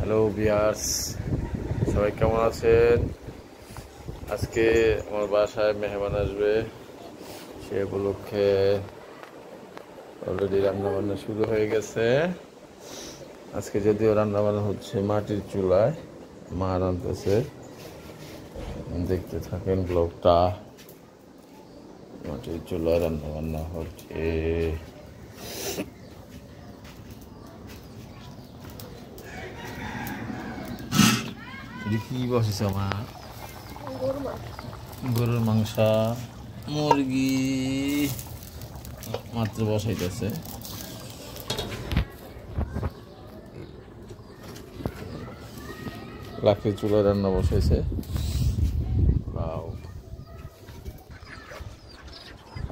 Hello viewers, সবাই কেমন আছেন? আজকে আমার বাসায় মেহমান আসবে, সে উপলক্ষে অলরেডি রান্নাবান্না শুরু হয়ে গেছে। আজকে যদিও রান্নাবান্না হচ্ছে মাটির চুলায়, মা রাঁধতেছে। দেখতে থাকেন ব্লগটা। মাটির চুলায় রান্নাবান্না হচ্ছে। কি বসেছ মা? গরুর মাংস, মুরগি মাত্র বসাইতেছে। লাকড়ির চুলায় রান্না বসাইছে।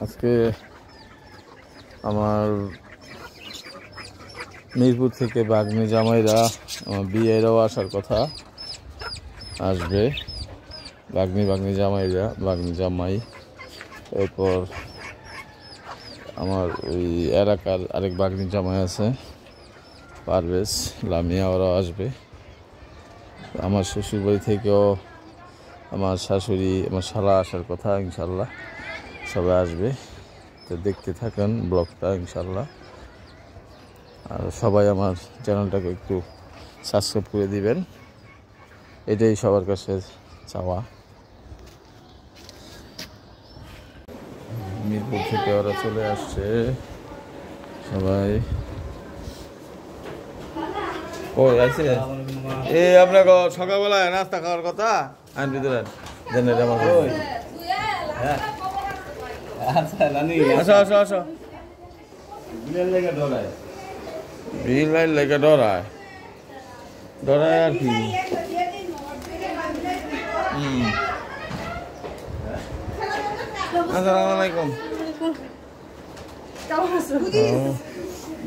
আজকে আমার মিরপুর থেকে বাগনি জামাইরা, আমার বিয়েরাও আসার কথা, আসবে। বাগনি জামাইরা, বাগনি জামাই, এরপর আমার ওই এলাকার আরেক বাগনি জামাই আছে, পারভেজ, লামিয়া, ওরাও আসবে। আমার শ্বশুরবাড়ি থেকেও আমার শাশুড়ি, আমার শালা আসার কথা। ইনশাল্লাহ সবাই আসবে, তো দেখতে থাকেন ব্লগটা ইনশাল্লাহ। আর সবাই আমার চ্যানেলটাকে একটু সাবস্ক্রাইব করে দিবেন, এটাই সবার কাছে চাওয়া। মিরপুর থেকে ওরা চলে আসছে সবাই। ও আছে এই আপনার সকালবেলায় নাস্তা খাওয়ার কথা আনবি তোরা জানেন আমার। আসো আসো আসো। বিলের লেগে ডরায় আর কি। আসসালামু আলাইকুম।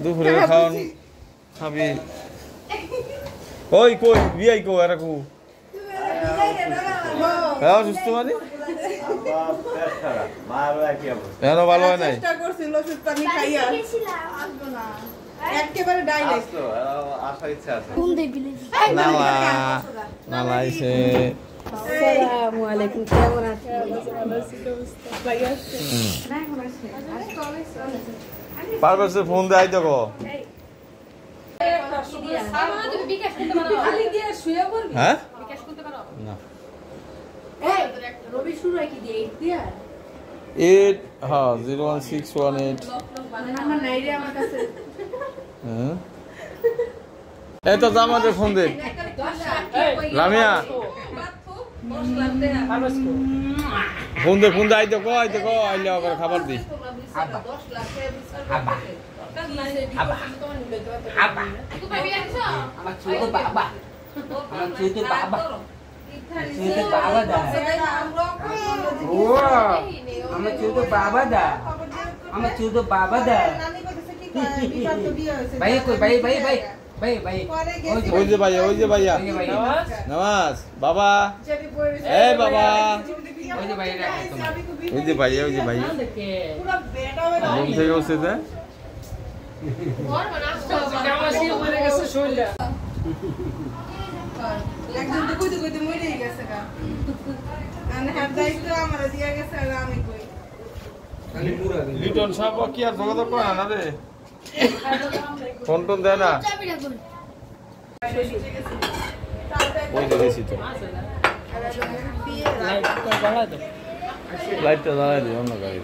দুপুরে খাওয়ান খাবি? ওই কই বিয়াই কো এরা কো সুস্থ মানে কেন ভালো হয় নাই? নালা আইছে। আসসালামুয়ালাইকুম, কেমন আছেন? পারভেজের ফোন দেয় তো গো। হ্যাঁ না 01618। এই তো আমাদের ফোন দে লামিয়া, ফোন দে আইতে কো আইলে ওকে খাবার দি। ওই যে ভাইয়া নামাজ বাবা, এই বাবা, ওই যে ভাইয়া ঘুম থেকে উঠছে। লিটন সাহেব কি আর যোগাযোগ করে না রে, ফোন টোন দেয় না। ওই দেখেছি তো, লাইটটা জ্বালাই দিই, অন্য গাড়ি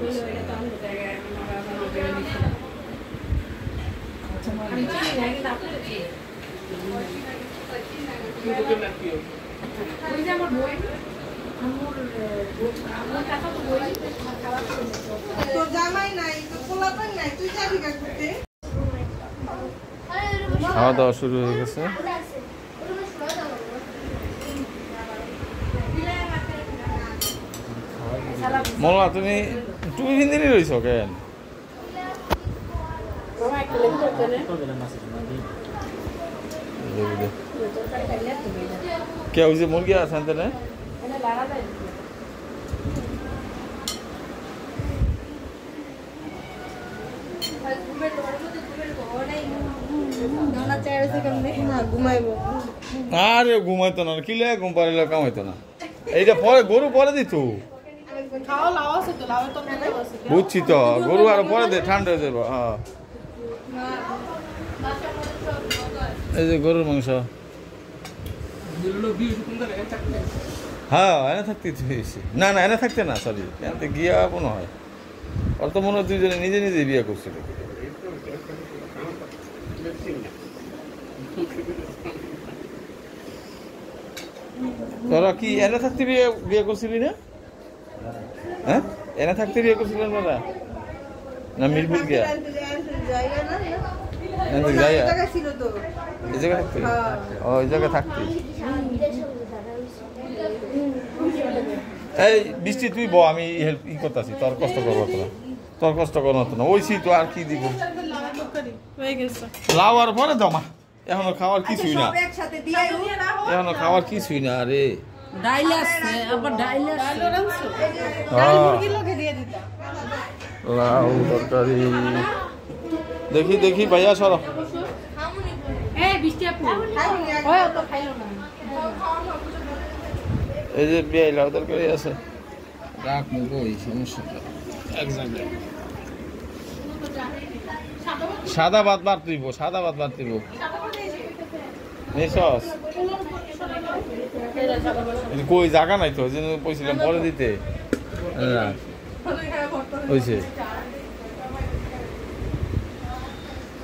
খাওয়া দাওয়া শুরু হয়ে গেছে। মোল্লা তুমি টুপি পিন্দিনি রয়েছ কেন? কে ওই যে মুরগি আছে না? আরে ঘুমাইতো না কিলে ঘুম পারিলে কামাইতো না এইটা পরে গরু পরে দিত বুঝছি তো গরু আরো পরে দে ঠান্ডা হয়ে যাবো হ্যাঁ এই যে গরুর মাংস হ্যাঁ এনে থাকতে না না এনে থাকতে না সরি এনে গিয়া মনে হয় ওর তো মনে হয় দুইজনে নিজে নিজে বিয়ে করছিল তোরা কি এনে থাকতে বিয়ে করছিলি না হ্যাঁ এনে থাকতে বিয়ে করছিলেন দাদা না মিরপুর গিয়া এই জায়গায় থাকতে ও এই জায়গায় থাকতে এই বৃষ্টি তুই ব আমি হেল্প ই করতেছি তোর কষ্ট করবো না তোর কষ্ট করবো না ওই তো আর কি দিব লাউ আর পরে দমা এখনো খাওয়ার কিছুই না এখনো খাওয়ার কিছুই না আরে লাউ তরকারি দেখি দেখি ভাইয়া সর এই যে বিয়াই লাউ তরকারি আছে রাখ মুখ ওই সমস্যা সাদা ভাত বাদ দিব সাদা ভাত বাদ দিব নিশ্বাস কই জায়গা নাই তো যেন কইছিলাম পরে দিতে হয়েছে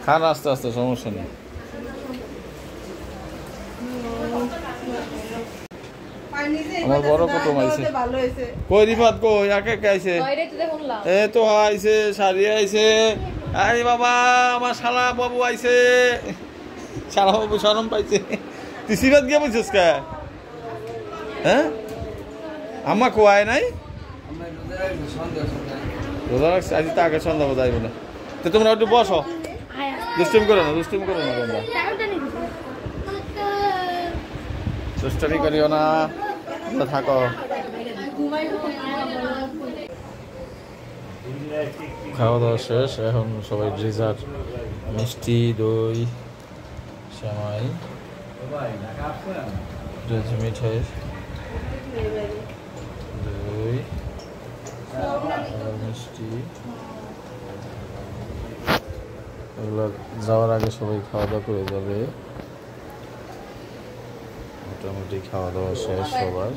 খান আস্তে আস্তে সমস্যা নেই আমার বড় কুটুম আইছে কই রিফাত কই একে কে আইছে এ তো আইছে শাড়ি আইছে আরে বাবা আমার শালা বাবু আইছে শালা বাবু শরম পাইছে তুই সিরাত গিয়ে বলছিস কে হ্যাঁ আমা কোয়ায় নাই রোজা রাখছি আজ তো আগে সন্ধ্যা বোধ আইব না তো তোমরা একটু বসো দুষ্টুমি করো না তোমরা দুষ্টুমি করিও না থাকো খাওয়া দাওয়া শেষ এখন সবাই ড্রেজার মিষ্টি দই সেমাই ড্রেজ মিঠাই দই মিষ্টি এগুলো যাওয়ার আগে সবাই খাওয়া দাওয়া করে যাবে মোটামুটি খাওয়া দাওয়া শেষ সবার